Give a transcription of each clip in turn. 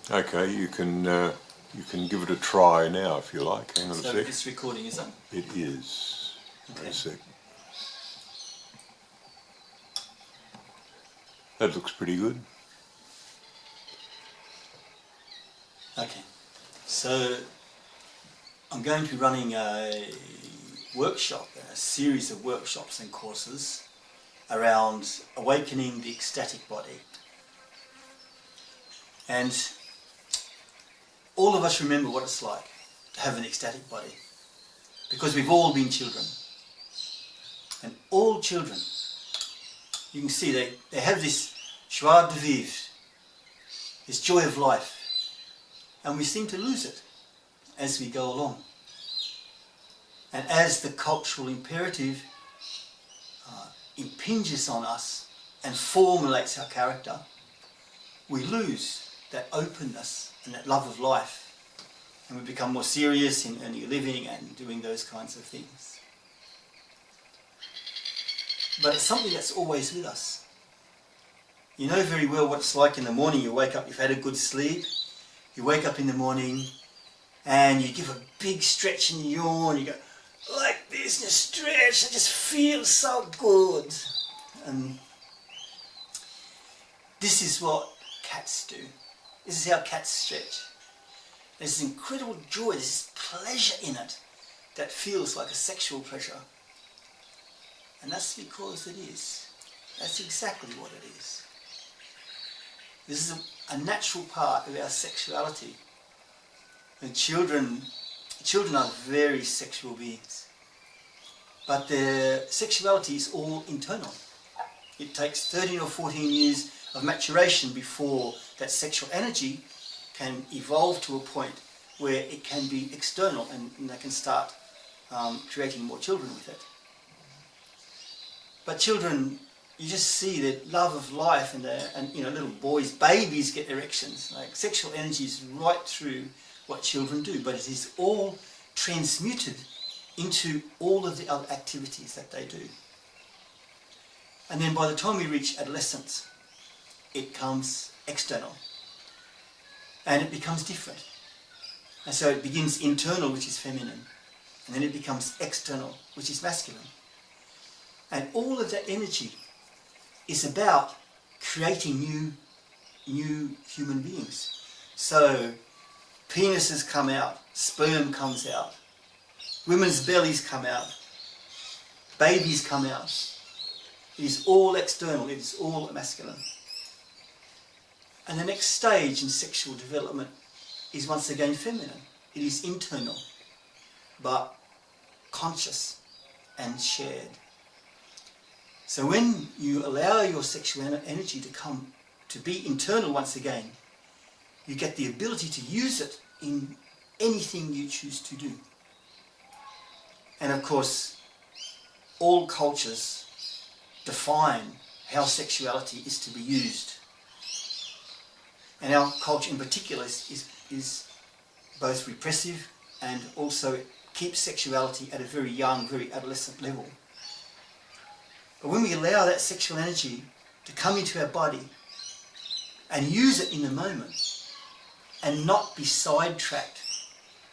Okay, you can give it a try now if you like. Hang on a So sec. this recording is on? It is. Okay. Wait a sec. That looks pretty good. Okay. So I'm going to be running a workshop, a series of workshops and courses around awakening the ecstatic body. And all of us remember what it's like to have an ecstatic body, because we've all been children. And all children, you can see they have this joie de vivre, this joy of life, and we seem to lose it as we go along. And as the cultural imperative impinges on us and formulates our character, we lose that openness and that love of life, and we become more serious in earning a living and doing those kinds of things. But it's something that's always with us. You know very well what it's like in the morning. You wake up, you've had a good sleep, you wake up in the morning and you give a big stretch and yawn, you go like this and you stretch, it just feels so good. And this is what cats do. This is how cats stretch. There's this incredible joy, there's this pleasure in it that feels like a sexual pleasure. And that's because it is. That's exactly what it is. This is a natural part of our sexuality. And children are very sexual beings. But their sexuality is all internal. It takes 13 or 14 years of maturation before that sexual energy can evolve to a point where it can be external and they can start creating more children with it. But children, you just see that love of life, and you know, little boys, babies get erections. Like, sexual energy is right through what children do, but it is all transmuted into all of the other activities that they do. And then by the time we reach adolescence, it comes external. And it becomes different. And so it begins internal, which is feminine. And then it becomes external, which is masculine. And all of that energy is about creating new human beings. So penises come out, sperm comes out, women's bellies come out, babies come out. It is all external, it is all masculine. And the next stage in sexual development is once again feminine. It is internal, but conscious and shared. So when you allow your sexual energy to come to be internal once again, you get the ability to use it in anything you choose to do. And of course, all cultures define how sexuality is to be used. And our culture in particular is both repressive and also keeps sexuality at a very young, very adolescent level. But when we allow that sexual energy to come into our body and use it in the moment and not be sidetracked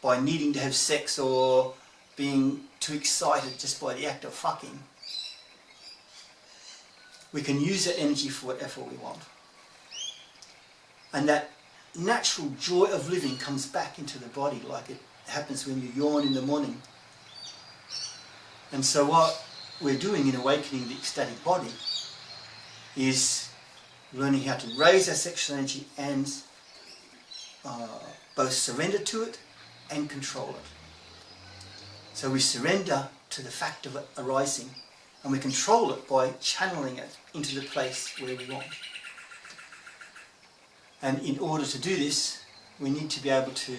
by needing to have sex or being too excited just by the act of fucking, we can use that energy for whatever we want. And that natural joy of living comes back into the body like it happens when you yawn in the morning. And so what we're doing in awakening the ecstatic body is learning how to raise our sexual energy and both surrender to it and control it. So we surrender to the fact of it arising, and we control it by channeling it into the place where we want. And in order to do this, we need to be able to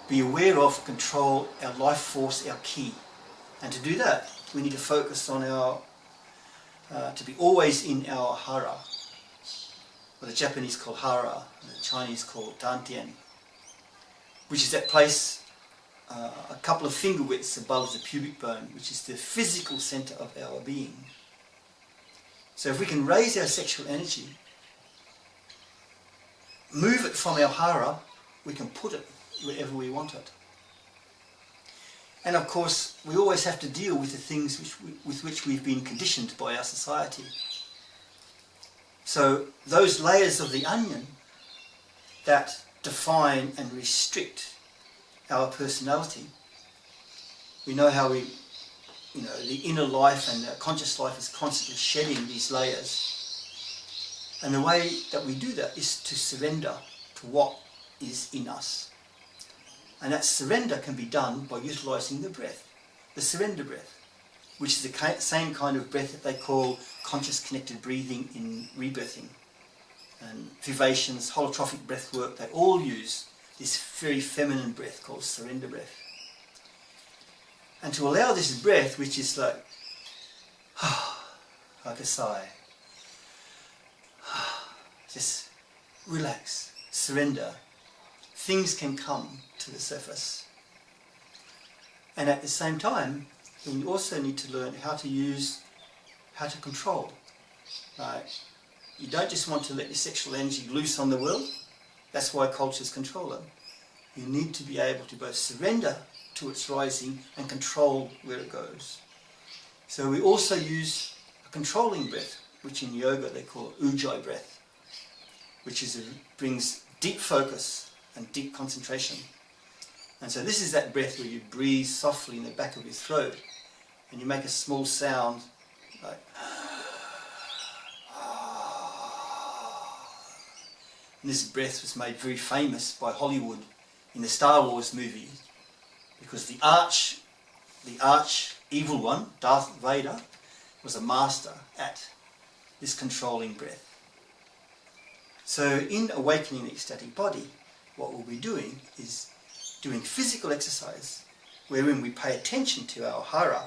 be aware of, control our life force, our ki. And to do that, we need to focus on our, to be always in our Hara, what the Japanese call Hara, and the Chinese call Dantian, which is that place a couple of finger widths above the pubic bone, which is the physical center of our being. So if we can raise our sexual energy move it from our Hara, we can put it wherever we want it. And of course, we always have to deal with the things with which we've been conditioned by our society. So those layers of the onion that define and restrict our personality, we know how we, the inner life and the conscious life is constantly shedding these layers. And the way that we do that is to surrender to what is in us. And that surrender can be done by utilising the breath, the surrender breath, which is the same kind of breath that they call conscious connected breathing in rebirthing. And vivations, holotrophic breath work, they all use this very feminine breath called surrender breath. And to allow this breath, which is like a sigh, just relax, surrender, things can come to the surface. And at the same time, you also need to learn how to control. Right? You don't just want to let your sexual energy loose on the world. That's why cultures control it. You need to be able to both surrender to its rising and control where it goes. So we also use a controlling breath, which in yoga they call ujjayi breath, which brings deep focus and deep concentration. And so this is that breath where you breathe softly in the back of your throat and you make a small sound like and this breath was made very famous by Hollywood in the Star Wars movie because the arch evil one, Darth Vader, was a master at this controlling breath. So in awakening the ecstatic body, what we'll be doing is doing physical exercise wherein we pay attention to our Hara,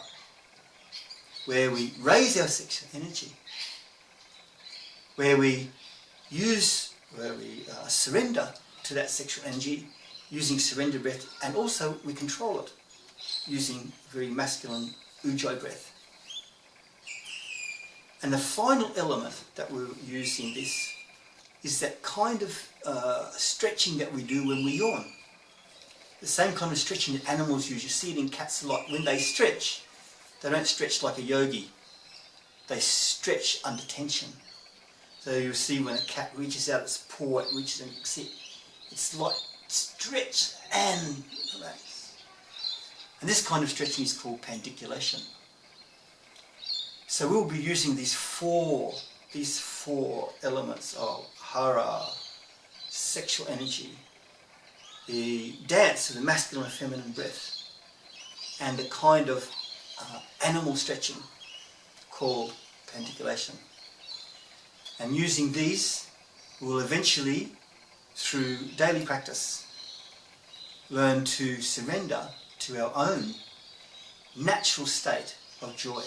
where we raise our sexual energy, where we surrender to that sexual energy using surrender breath, and also we control it using very masculine ujjayi breath. And the final element that we'll use in this is that kind of stretching that we do when we yawn. The same kind of stretching that animals use. You see it in cats a lot. When they stretch, they don't stretch like a yogi. They stretch under tension. So you'll see when a cat reaches out its paw, it reaches and it's like stretch and relax. And this kind of stretching is called pandiculation. So we'll be using these four elements of Hara, sexual energy, the dance of the masculine and feminine breath, and the kind of animal stretching called pandiculation. And using these, we'll eventually, through daily practice, learn to surrender to our own natural state of joy.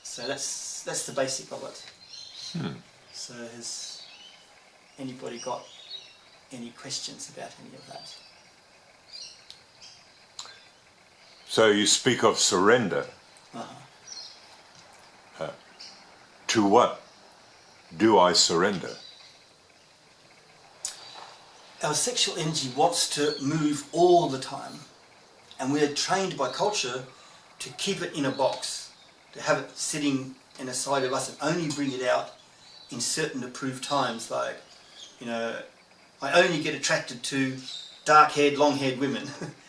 So that's the basic of it. So has anybody got any questions about any of that? So you speak of surrender. To what do I surrender? Our sexual energy wants to move all the time, and we are trained by culture to keep it in a box, to have it sitting in a side of us and only bring it out in certain approved times, like, I only get attracted to dark-haired, long-haired women,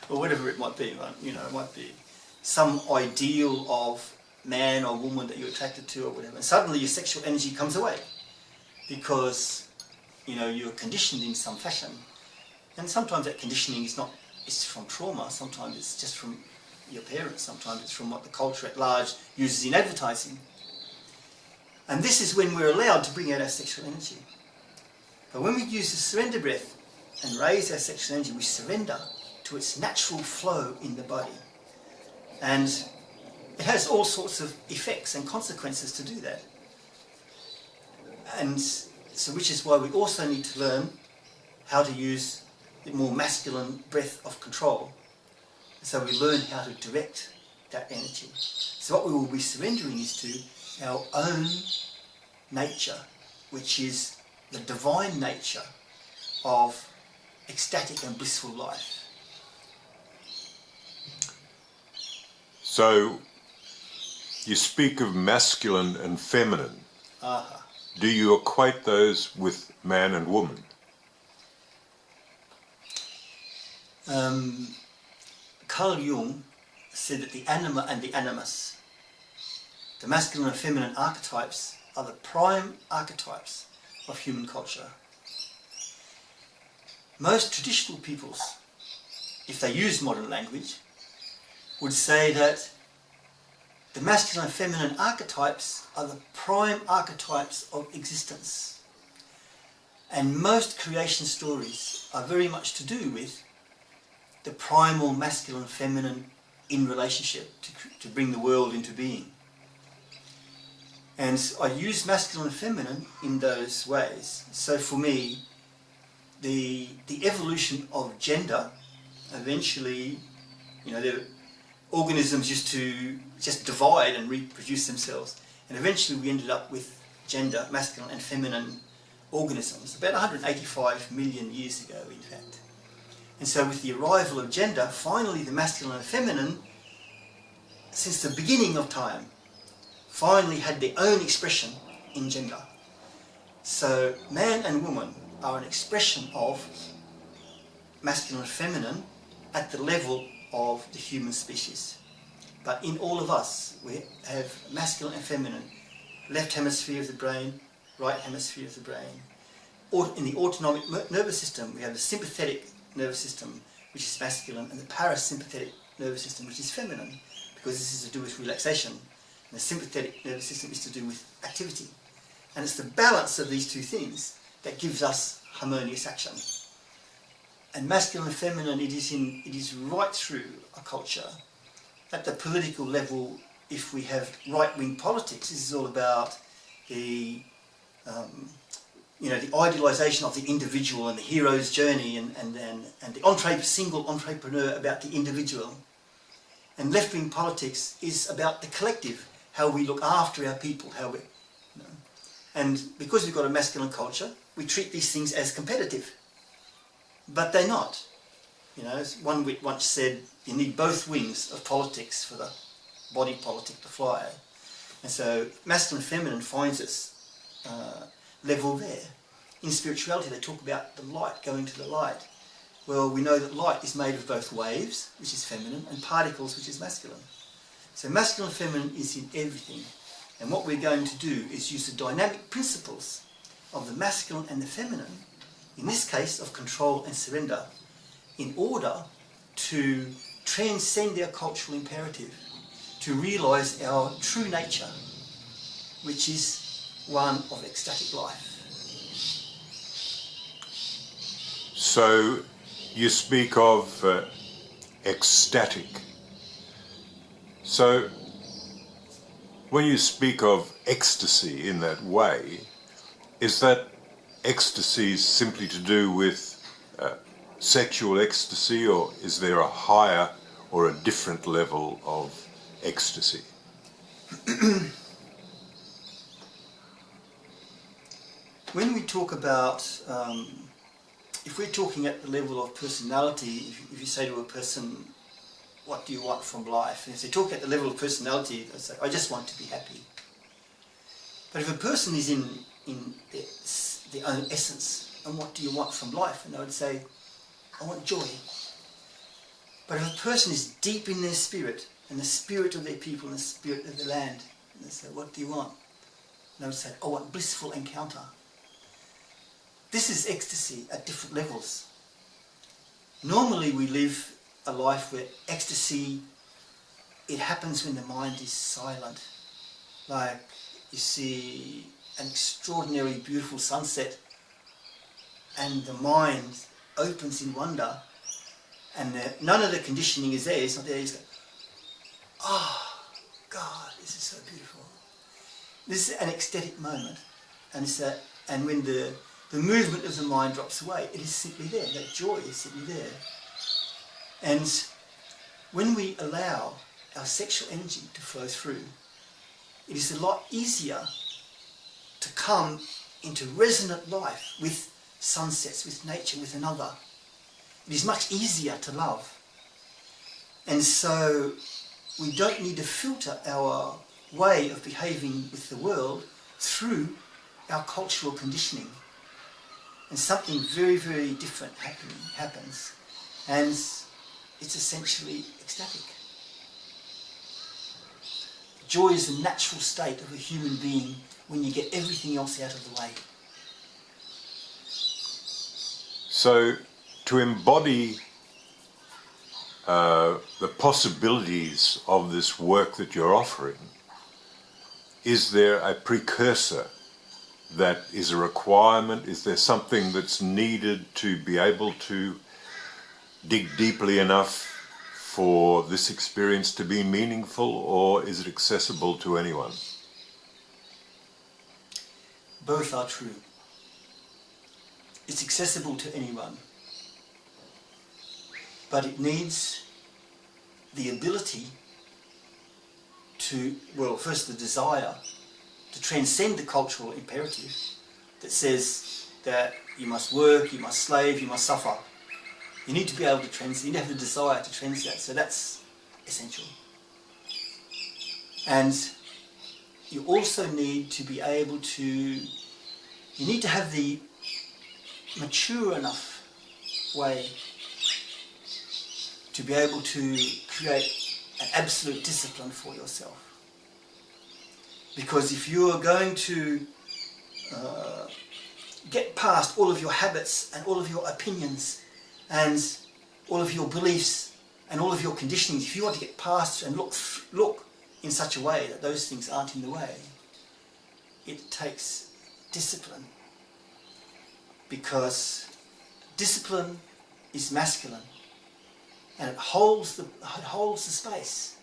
or whatever it might be. It might be some ideal of man or woman that you're attracted to or whatever. And suddenly your sexual energy comes away because, you're conditioned in some fashion. And sometimes that conditioning it's from trauma, sometimes it's just from your parents, sometimes it's from what the culture at large uses in advertising. And this is when we're allowed to bring out our sexual energy. But when we use the surrender breath and raise our sexual energy, we surrender to its natural flow in the body. And it has all sorts of effects and consequences to do that. And so which is why we also need to learn how to use the more masculine breath of control. So we learn how to direct that energy. So what we will be surrendering is to our own nature, which is the divine nature of ecstatic and blissful life. So, you speak of masculine and feminine. Aha. Do you equate those with man and woman? Carl Jung said that the anima and the animus, the masculine and feminine archetypes, are the prime archetypes of human culture. Most traditional peoples, if they use modern language, would say that the masculine and feminine archetypes are the prime archetypes of existence. And most creation stories are very much to do with the primal masculine and feminine in relationship to bring the world into being. And I use masculine and feminine in those ways. So for me, the evolution of gender, eventually, the organisms used to just divide and reproduce themselves, and eventually we ended up with gender, masculine and feminine organisms, about 185 million years ago, in fact. And so with the arrival of gender, finally the masculine and feminine, since the beginning of time, finally had their own expression in gender. So man and woman are an expression of masculine and feminine at the level of the human species. But in all of us, we have masculine and feminine, left hemisphere of the brain, right hemisphere of the brain. Or in the autonomic nervous system, we have the sympathetic nervous system, which is masculine, and the parasympathetic nervous system, which is feminine, because this is to do with relaxation. And the sympathetic nervous system is to do with activity. And it's the balance of these two things that gives us harmonious action. And masculine and feminine, it is right through a culture. At the political level, if we have right-wing politics, this is all about the idealisation of the individual and the hero's journey, and the single entrepreneur about the individual. And left-wing politics is about the collective, how we look after our people, And because we've got a masculine culture, we treat these things as competitive. But they're not. As one wit once said, you need both wings of politics for the body politic to fly. And so masculine and feminine finds its level there. In spirituality, they talk about the light going to the light. Well, we know that light is made of both waves, which is feminine, and particles, which is masculine. So masculine and feminine is in everything. And what we're going to do is use the dynamic principles of the masculine and the feminine, in this case of control and surrender, in order to transcend our cultural imperative, to realise our true nature, which is one of ecstatic life. So, you speak of ecstatic. So, when you speak of ecstasy in that way, is that ecstasy simply to do with sexual ecstasy, or is there a higher or a different level of ecstasy? When we talk about, if we're talking at the level of personality, if you say to a person, what do you want from life? And if they talk at the level of personality, they say, I just want to be happy. But if a person is in their own essence, and what do you want from life? And they would say, I want joy. But if a person is deep in their spirit, and the spirit of their people, and the spirit of the land, and they say, what do you want? And they would say, I want blissful encounter. This is ecstasy at different levels. Normally we live a life where ecstasy, it happens when the mind is silent. Like you see an extraordinary beautiful sunset and the mind opens in wonder, and none of the conditioning is there. It's not there. You just go, oh God, this is so beautiful. This is an ecstatic moment, and when the movement of the mind drops away, it is simply there. That joy is simply there. And when we allow our sexual energy to flow through, it is a lot easier to come into resonant life with sunsets, with nature, with another. It is much easier to love. And so we don't need to filter our way of behaving with the world through our cultural conditioning. And something very, very different happens. And it's essentially ecstatic. Joy is the natural state of a human being when you get everything else out of the way. So, to embody the possibilities of this work that you're offering, is there a precursor that is a requirement? Is there something that's needed to be able to dig deeply enough for this experience to be meaningful, or is it accessible to anyone? Both are true. It's accessible to anyone, but it needs the ability to, well, first the desire to transcend the cultural imperative that says that you must work, you must slave, you must suffer. You need to be able to transcend, you need to have the desire to transcend that, so that's essential. And you also need to be able to, you need to have the mature enough way to be able to create an absolute discipline for yourself. Because if you are going to get past all of your habits and all of your opinions and all of your beliefs and all of your conditionings, if you want to get past and look in such a way that those things aren't in the way, it takes discipline. Because discipline is masculine, and it holds the space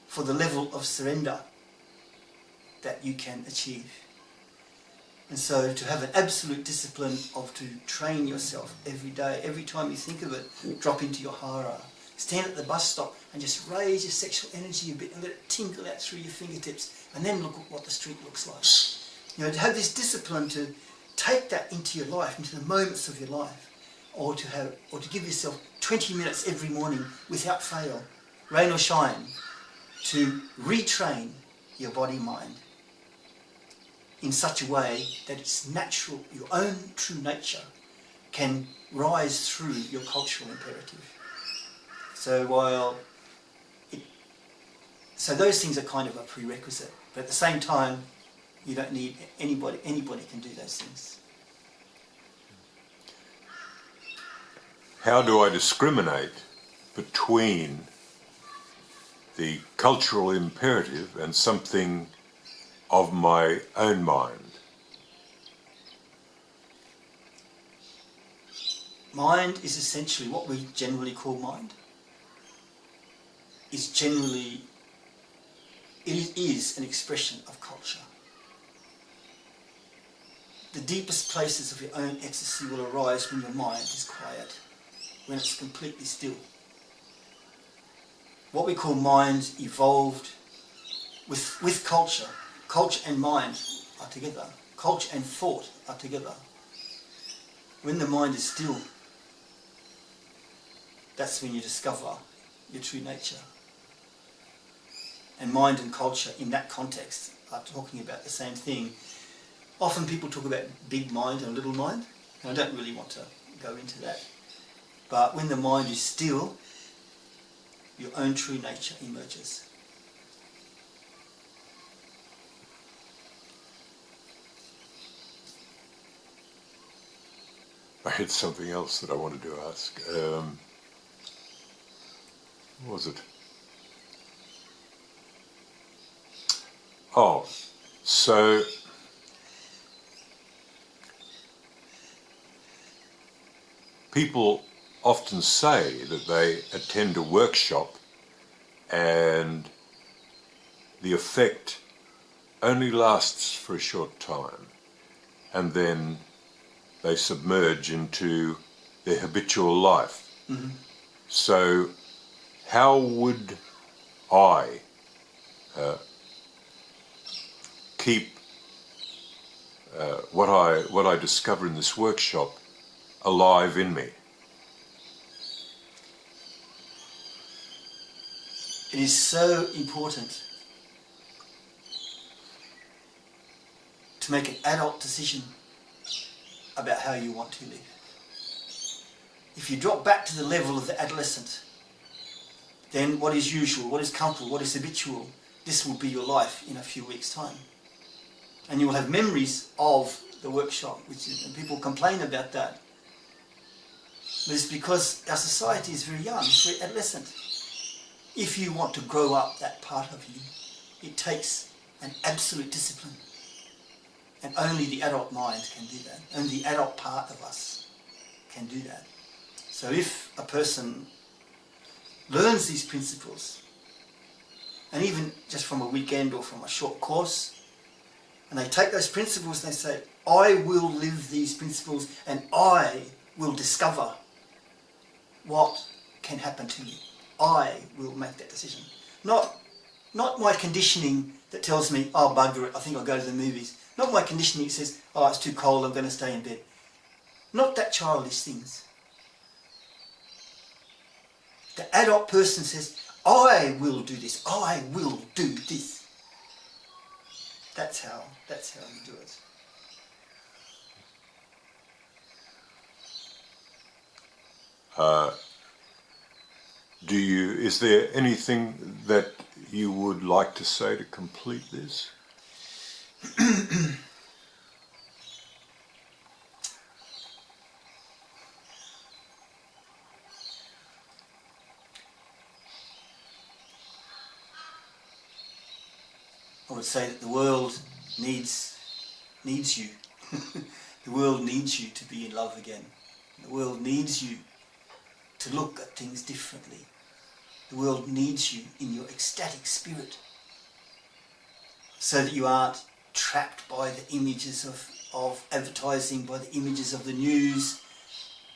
for the level of surrender that you can achieve. And so to have an absolute discipline of to train yourself every day, every time you think of it, drop into your Hara, stand at the bus stop and just raise your sexual energy a bit and let it tinkle out through your fingertips, and then look at what the street looks like. You know, to have this discipline to take that into your life, into the moments of your life, or to give yourself 20 minutes every morning without fail, rain or shine, to retrain your body-mind in such a way that it's natural, your own true nature can rise through your cultural imperative. So so those things are kind of a prerequisite, but at the same time, you don't need anybody can do those things. How do I discriminate between the cultural imperative and something of my own mind? Mind is essentially what we generally call mind. It is an expression of culture. The deepest places of your own ecstasy will arise when your mind is quiet, when it's completely still. What we call mind evolved with culture. Culture and mind are together. Culture and thought are together. When the mind is still, that's when you discover your true nature. And mind and culture in that context are talking about the same thing. Often people talk about big mind and little mind, and I don't really want to go into that. But when the mind is still, your own true nature emerges. I had something else that I wanted to ask. What was it? Oh, so people often say that they attend a workshop and the effect only lasts for a short time, and then they submerge into their habitual life. Mm-hmm. So how would I keep what I discover in this workshop alive in me. It is so important to make an adult decision about how you want to live. If you drop back to the level of the adolescent, then what is usual, what is comfortable, what is habitual, this will be your life in a few weeks' time. And you will have memories of the workshop, and people complain about that. But it's because our society is very young, it's very adolescent. If you want to grow up that part of you, it takes an absolute discipline. And only the adult mind can do that. Only the adult part of us can do that. So if a person learns these principles, and even just from a weekend or from a short course, and they take those principles and they say, I will live these principles and I will discover what can happen to me. I will make that decision. Not my conditioning that tells me, oh bugger it, I think I'll go to the movies. Not my conditioning that says, oh it's too cold, I'm going to stay in bed. Not that childish things. The adult person says, I will do this, I will do this. That's how you do it. Is there anything that you would like to say to complete this? I would say that the world needs you. The world needs you to be in love again. The world needs you to look at things differently. The world needs you in your ecstatic spirit, so that you aren't trapped by the images of advertising, by the images of the news,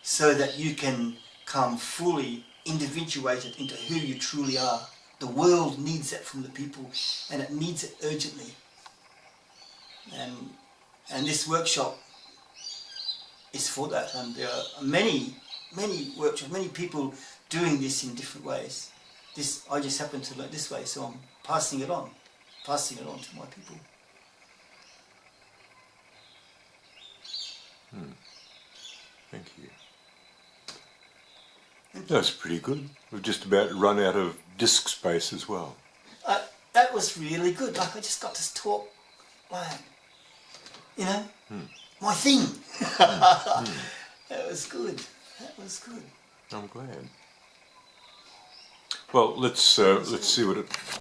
so that you can come fully individuated into who you truly are. The world needs that from the people, and it needs it urgently. And this workshop is for that, and there are many workshops, many people doing this in different ways. I just happen to learn this way, so I'm passing it on to my people. Thank you. That's pretty good. We've just about run out of disk space as well. That was really good. Like I just got to talk, like, you know, my thing. That was good. That was good. I'm glad. Well, let's see what it